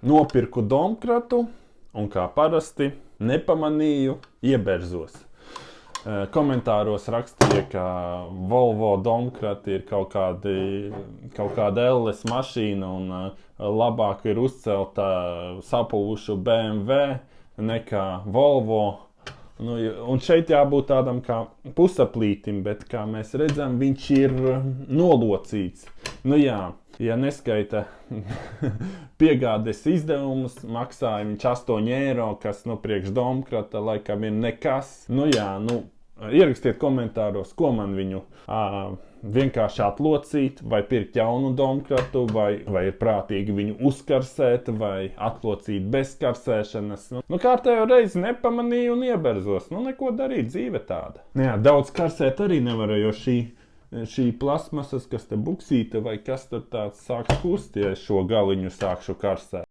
Nopirku domkratu un kā parasti nepamanīju, ieberzos. Komentāros rakstīja, ka Volvo domkrati ir kaut kāda LS mašīna un labāk ir uzcelt sapūšu BMW nekā Volvo. Nu, un šeit jābūt tādam kā pusaplītim, bet, kā mēs redzam, viņš ir nolocīts. Nu jā, ja neskaita piegādes izdevumus, maksāja viņš 8 eiro, kas priekš domkrata laikam ir nekas. Nu jā, ierakstiet komentāros, ko man viņu vienkārši atlocīt, vai pirkt jaunu domkratu, vai ir prātīgi viņu uzkarsēt, vai atlocīt bez karsēšanas. Kārtējo reizi nepamanīju un ieberzos. Neko darīt, dzīve tāda. Jā, daudz karsēt arī nevar, jo šī plasmasas, kas te buksīta vai kas tur tāds sāks kust, ja šo galiņu sākšu karsēt.